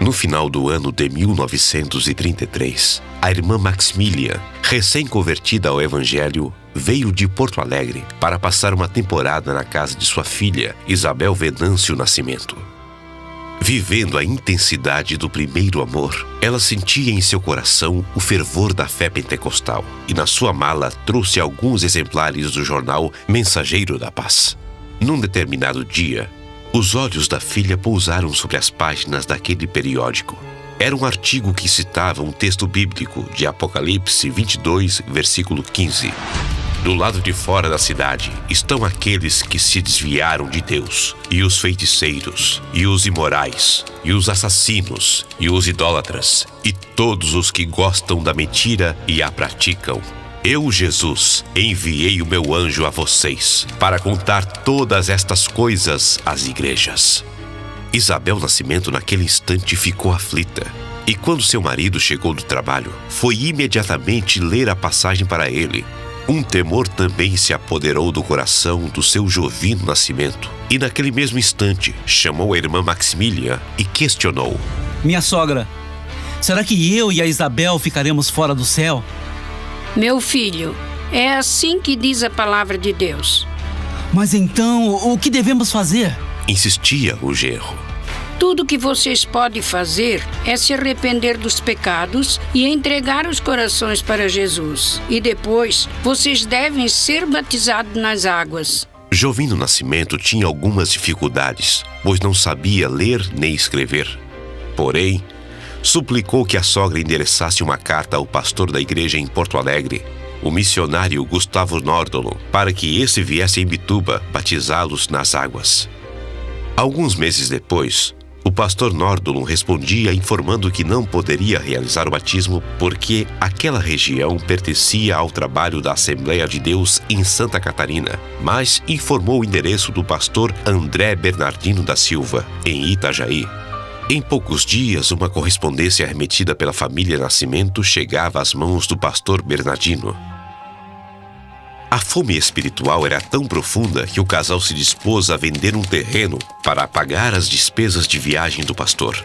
No final do ano de 1933, a irmã Maximilian, recém-convertida ao Evangelho, veio de Porto Alegre para passar uma temporada na casa de sua filha, Isabel Venâncio Nascimento. Vivendo a intensidade do primeiro amor, ela sentia em seu coração o fervor da fé pentecostal e na sua mala trouxe alguns exemplares do jornal Mensageiro da Paz. Num determinado dia, os olhos da filha pousaram sobre as páginas daquele periódico. Era um artigo que citava um texto bíblico de Apocalipse 22, versículo 15. Do lado de fora da cidade estão aqueles que se desviaram de Deus, e os feiticeiros, e os imorais, e os assassinos, e os idólatras, e todos os que gostam da mentira e a praticam. Eu, Jesus, enviei o meu anjo a vocês para contar todas estas coisas às igrejas. Isabel Nascimento naquele instante ficou aflita. E quando seu marido chegou do trabalho, foi imediatamente ler a passagem para ele. Um temor também se apoderou do coração do seu Jovino Nascimento. E naquele mesmo instante, chamou a irmã Maximilian e questionou: Minha sogra, será que eu e a Isabel ficaremos fora do céu? Meu filho, é assim que diz a palavra de Deus. Mas então, o que devemos fazer? Insistia o genro. Tudo que vocês podem fazer é se arrepender dos pecados e entregar os corações para Jesus. E depois, vocês devem ser batizados nas águas. Jovino Nascimento tinha algumas dificuldades, pois não sabia ler nem escrever. Porém, suplicou que a sogra endereçasse uma carta ao pastor da igreja em Porto Alegre, o missionário Gustavo Nordolon, para que esse viesse em Bituba batizá-los nas águas. Alguns meses depois, o pastor Nordolon respondia informando que não poderia realizar o batismo porque aquela região pertencia ao trabalho da Assembleia de Deus em Santa Catarina, mas informou o endereço do pastor André Bernardino da Silva, em Itajaí. Em poucos dias, uma correspondência remetida pela família Nascimento chegava às mãos do pastor Bernardino. A fome espiritual era tão profunda que o casal se dispôs a vender um terreno para pagar as despesas de viagem do pastor.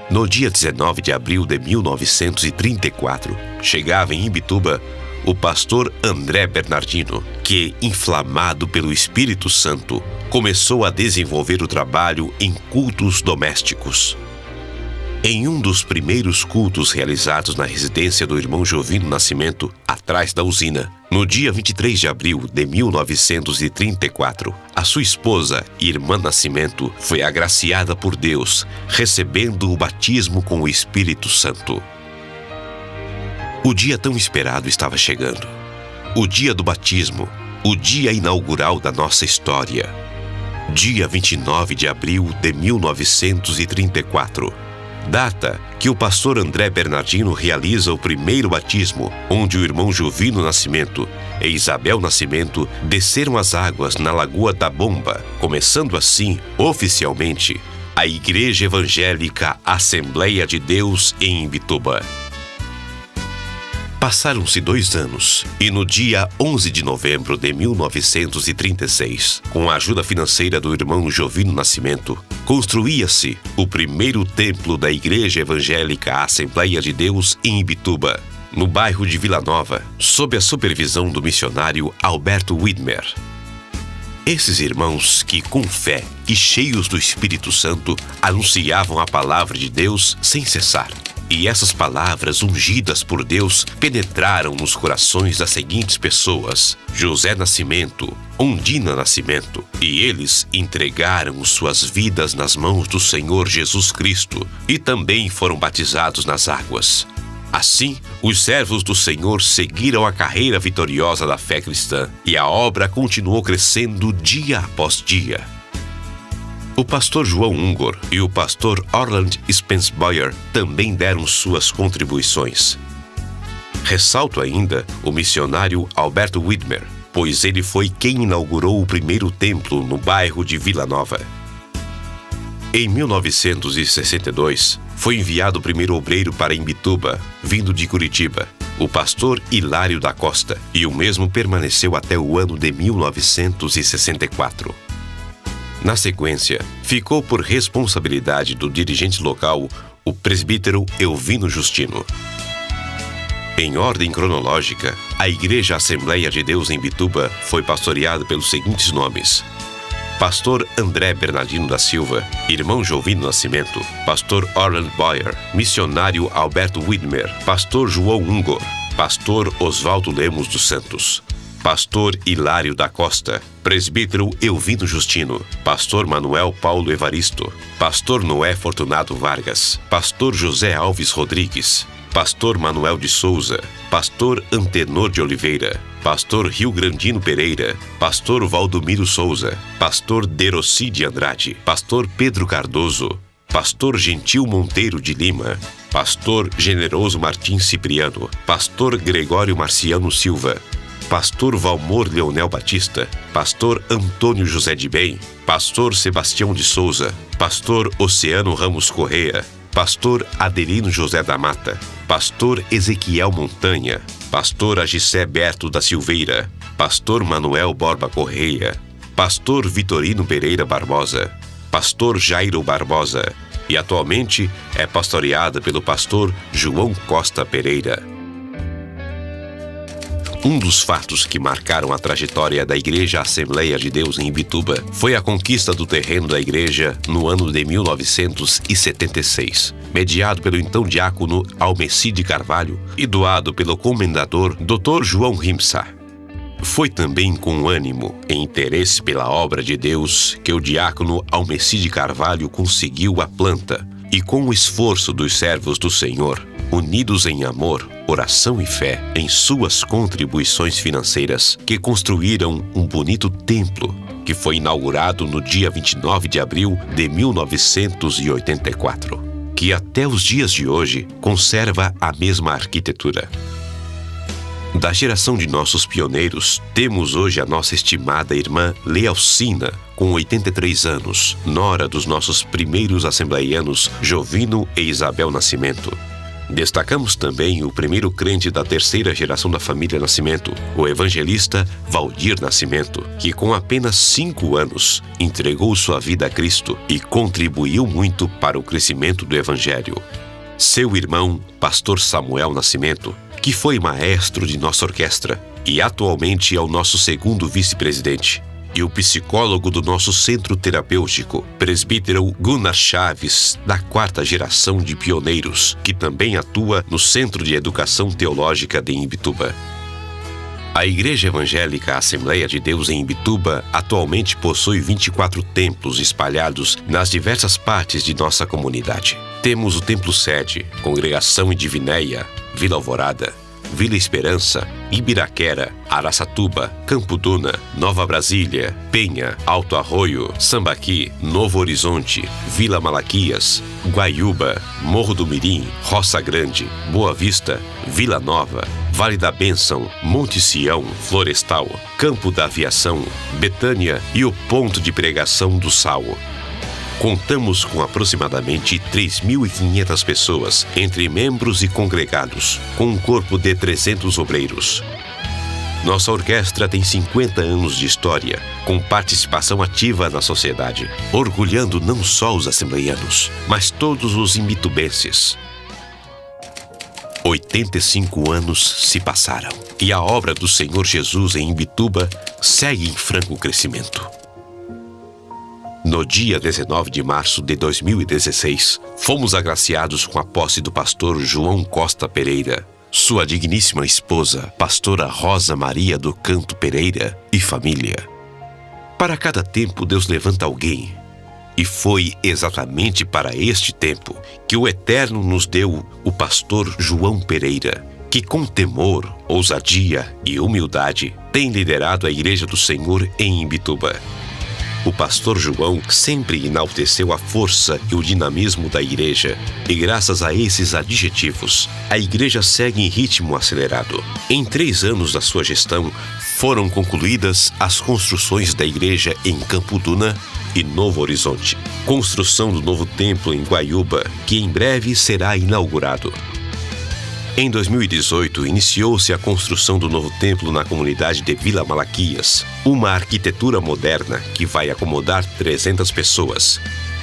No dia 19 de abril de 1934, chegava em Imbituba o pastor André Bernardino, que, inflamado pelo Espírito Santo, começou a desenvolver o trabalho em cultos domésticos. Em um dos primeiros cultos realizados na residência do irmão Jovino Nascimento, atrás da usina, no dia 23 de abril de 1934, a sua esposa, irmã Nascimento, foi agraciada por Deus, recebendo o batismo com o Espírito Santo. O dia tão esperado estava chegando. O dia do batismo, o dia inaugural da nossa história. Dia 29 de abril de 1934. Data que o pastor André Bernardino realiza o primeiro batismo, onde o irmão Jovino Nascimento e Isabel Nascimento desceram as águas na Lagoa da Bomba, começando assim, oficialmente, a Igreja Evangélica Assembleia de Deus em Imbituba. Passaram-se 2 anos e no dia 11 de novembro de 1936, com a ajuda financeira do irmão Jovino Nascimento, construía-se o primeiro templo da Igreja Evangélica Assembleia de Deus em Imbituba, no bairro de Vila Nova, sob a supervisão do missionário Alberto Widmer. Esses irmãos que, com fé e cheios do Espírito Santo, anunciavam a palavra de Deus sem cessar. E essas palavras ungidas por Deus penetraram nos corações das seguintes pessoas: José Nascimento, Ondina Nascimento, e eles entregaram suas vidas nas mãos do Senhor Jesus Cristo e também foram batizados nas águas. Assim, os servos do Senhor seguiram a carreira vitoriosa da fé cristã e a obra continuou crescendo dia após dia. O pastor João Ungor e o pastor Orland Spensboyer também deram suas contribuições. Ressalto ainda o missionário Alberto Widmer, pois ele foi quem inaugurou o primeiro templo no bairro de Vila Nova. Em 1962, foi enviado o primeiro obreiro para Imbituba, vindo de Curitiba, o pastor Hilário da Costa, e o mesmo permaneceu até o ano de 1964. Na sequência, ficou por responsabilidade do dirigente local o presbítero Elvino Justino. Em ordem cronológica, a Igreja Assembleia de Deus em Imbituba foi pastoreada pelos seguintes nomes: Pastor André Bernardino da Silva, Irmão Jovino Nascimento, Pastor Orland Boyer, Missionário Alberto Widmer, Pastor João Ungor, Pastor Oswaldo Lemos dos Santos, Pastor Hilário da Costa, Presbítero Elvino Justino, Pastor Manuel Paulo Evaristo, Pastor Noé Fortunato Vargas, Pastor José Alves Rodrigues, Pastor Manuel de Souza, Pastor Antenor de Oliveira, Pastor Rio Grandino Pereira, Pastor Valdomiro Souza, Pastor Deroci de Andrade, Pastor Pedro Cardoso, Pastor Gentil Monteiro de Lima, Pastor Generoso Martins Cipriano, Pastor Gregório Marciano Silva, Pastor Valmor Leonel Batista, Pastor Antônio José de Bem, Pastor Sebastião de Souza, Pastor Oceano Ramos Correia, Pastor Adelino José da Mata, Pastor Ezequiel Montanha, Pastor Agissé Berto da Silveira, Pastor Manuel Borba Correia, Pastor Vitorino Pereira Barbosa, Pastor Jairo Barbosa, e atualmente é pastoreada pelo Pastor João Costa Pereira. Um dos fatos que marcaram a trajetória da Igreja Assembleia de Deus em Imbituba foi a conquista do terreno da igreja no ano de 1976, mediado pelo então diácono Almecide Carvalho e doado pelo comendador Dr. João Rimsa. Foi também com ânimo e interesse pela obra de Deus que o diácono Almecide Carvalho conseguiu a planta e, com o esforço dos servos do Senhor, unidos em amor, oração e fé, em suas contribuições financeiras, que construíram um bonito templo que foi inaugurado no dia 29 de abril de 1984, que até os dias de hoje conserva a mesma arquitetura. Da geração de nossos pioneiros, temos hoje a nossa estimada irmã Lealcina, com 83 anos, nora dos nossos primeiros assembleianos Jovino e Isabel Nascimento. Destacamos também o primeiro crente da terceira geração da família Nascimento, o evangelista Valdir Nascimento, que com apenas 5 anos entregou sua vida a Cristo e contribuiu muito para o crescimento do evangelho. Seu irmão, pastor Samuel Nascimento, que foi maestro de nossa orquestra e atualmente é o nosso segundo vice-presidente, e o psicólogo do nosso centro terapêutico, presbítero Gunnar Chaves, da 4ª geração de pioneiros, que também atua no Centro de Educação Teológica de Imbituba. A Igreja Evangélica Assembleia de Deus em Imbituba atualmente possui 24 templos espalhados nas diversas partes de nossa comunidade. Temos o Templo Sede, Congregação Divinéia, Vila Alvorada, Vila Esperança, Ibiraquera, Araçatuba, Campo Duna, Nova Brasília, Penha, Alto Arroio, Sambaqui, Novo Horizonte, Vila Malaquias, Guaiúba, Morro do Mirim, Roça Grande, Boa Vista, Vila Nova, Vale da Bênção, Monte Sião, Florestal, Campo da Aviação, Betânia e o Ponto de Pregação do Sal. Contamos com aproximadamente 3.500 pessoas, entre membros e congregados, com um corpo de 300 obreiros. Nossa orquestra tem 50 anos de história, com participação ativa na sociedade, orgulhando não só os assembleianos, mas todos os imbitubenses. 85 anos se passaram, e a obra do Senhor Jesus em Imbituba segue em franco crescimento. No dia 19 de março de 2016, fomos agraciados com a posse do pastor João Costa Pereira, sua digníssima esposa, pastora Rosa Maria do Canto Pereira e família. Para cada tempo Deus levanta alguém, e foi exatamente para este tempo que o Eterno nos deu o pastor João Pereira, que com temor, ousadia e humildade tem liderado a Igreja do Senhor em Imbituba. O pastor João sempre enalteceu a força e o dinamismo da igreja, e graças a esses adjetivos, a igreja segue em ritmo acelerado. Em 3 anos da sua gestão, foram concluídas as construções da igreja em Campo Duna e Novo Horizonte, construção do novo templo em Guaiúba, que em breve será inaugurado. Em 2018, iniciou-se a construção do novo templo na comunidade de Vila Malaquias, uma arquitetura moderna que vai acomodar 300 pessoas.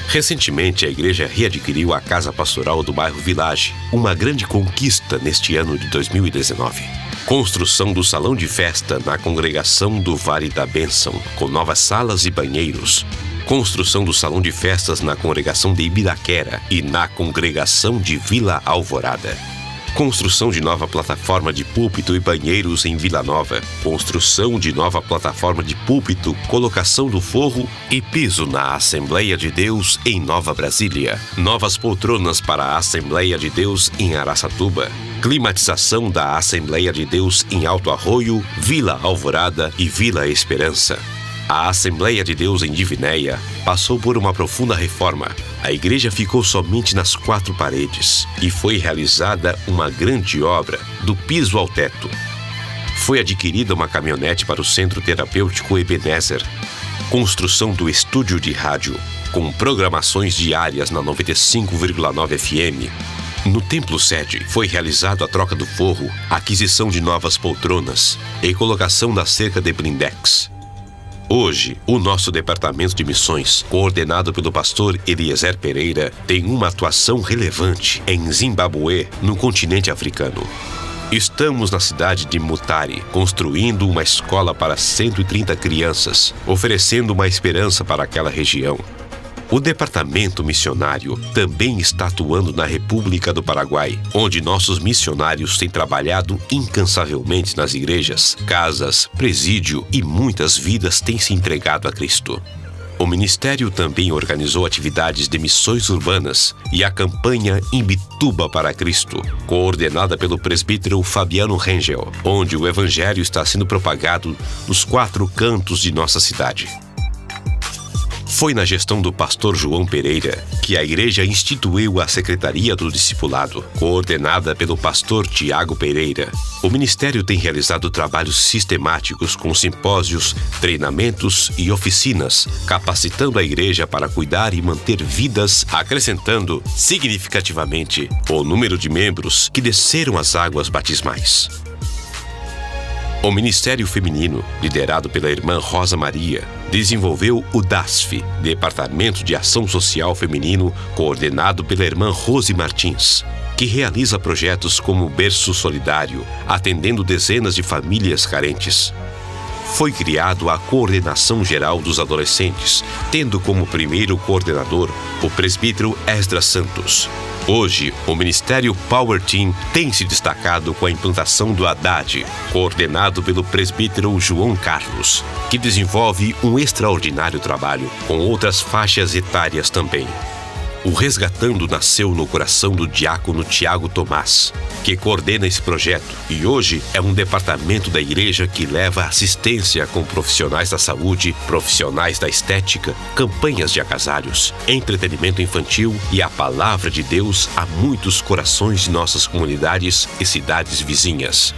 Recentemente, a igreja readquiriu a casa pastoral do bairro Village, uma grande conquista neste ano de 2019. Construção do salão de festa na congregação do Vale da Bênção, com novas salas e banheiros. Construção do salão de festas na congregação de Ibiraquera e na congregação de Vila Alvorada. Construção de nova plataforma de púlpito e banheiros em Vila Nova. Construção de nova plataforma de púlpito, colocação do forro e piso na Assembleia de Deus em Nova Brasília. Novas poltronas para a Assembleia de Deus em Araçatuba. Climatização da Assembleia de Deus em Alto Arroio, Vila Alvorada e Vila Esperança. A Assembleia de Deus em Divinéia passou por uma profunda reforma. A igreja ficou somente nas 4 paredes e foi realizada uma grande obra, do piso ao teto. Foi adquirida uma caminhonete para o Centro Terapêutico Ebenezer. Construção do estúdio de rádio, com programações diárias na 95,9 FM. No templo sede, foi realizada a troca do forro, aquisição de novas poltronas e colocação da cerca de blindex. Hoje, o nosso departamento de missões, coordenado pelo pastor Eliezer Pereira, tem uma atuação relevante em Zimbabue, no continente africano. Estamos na cidade de Mutare, construindo uma escola para 130 crianças, oferecendo uma esperança para aquela região. O departamento missionário também está atuando na República do Paraguai, onde nossos missionários têm trabalhado incansavelmente nas igrejas, casas, presídio e muitas vidas têm se entregado a Cristo. O ministério também organizou atividades de missões urbanas e a campanha Imbituba para Cristo, coordenada pelo presbítero Fabiano Rangel, onde o evangelho está sendo propagado nos 4 cantos de nossa cidade. Foi na gestão do pastor João Pereira que a igreja instituiu a Secretaria do Discipulado, coordenada pelo pastor Tiago Pereira. O ministério tem realizado trabalhos sistemáticos com simpósios, treinamentos e oficinas, capacitando a igreja para cuidar e manter vidas, acrescentando significativamente o número de membros que desceram as águas batismais. O Ministério Feminino, liderado pela irmã Rosa Maria, desenvolveu o DASF, Departamento de Ação Social Feminino, coordenado pela irmã Rose Martins, que realiza projetos como Berço Solidário, atendendo dezenas de famílias carentes. Foi criado a Coordenação Geral dos Adolescentes, tendo como primeiro coordenador o presbítero Esdras Santos. Hoje, o Ministério Power Team tem se destacado com a implantação do Haddad, coordenado pelo presbítero João Carlos, que desenvolve um extraordinário trabalho com outras faixas etárias também. O Resgatando nasceu no coração do diácono Tiago Tomás, que coordena esse projeto e hoje é um departamento da igreja que leva assistência com profissionais da saúde, profissionais da estética, campanhas de agasalhos, entretenimento infantil e a palavra de Deus a muitos corações de nossas comunidades e cidades vizinhas.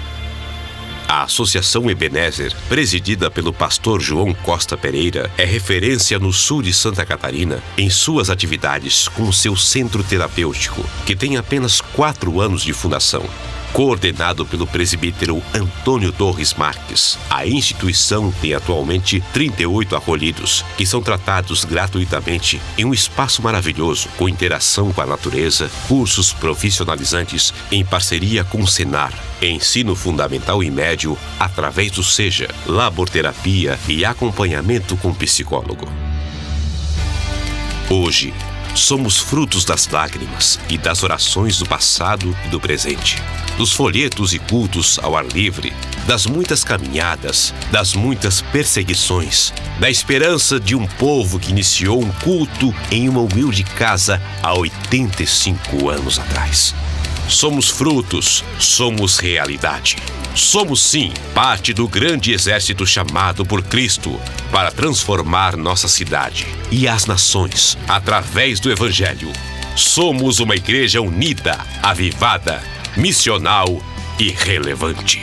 A Associação Ebenezer, presidida pelo pastor João Costa Pereira, é referência no sul de Santa Catarina em suas atividades com seu centro terapêutico, que tem apenas 4 anos de fundação. Coordenado pelo presbítero Antônio Torres Marques, a instituição tem atualmente 38 acolhidos, que são tratados gratuitamente em um espaço maravilhoso, com interação com a natureza, cursos profissionalizantes em parceria com o Senar, ensino fundamental e médio através do SEJA, laborterapia e acompanhamento com psicólogo. Hoje, somos frutos das lágrimas e das orações do passado e do presente, dos folhetos e cultos ao ar livre, das muitas caminhadas, das muitas perseguições, da esperança de um povo que iniciou um culto em uma humilde casa há 85 anos atrás. Somos frutos, somos realidade. Somos, sim, parte do grande exército chamado por Cristo para transformar nossa cidade e as nações através do Evangelho. Somos uma igreja unida, avivada, missional e relevante.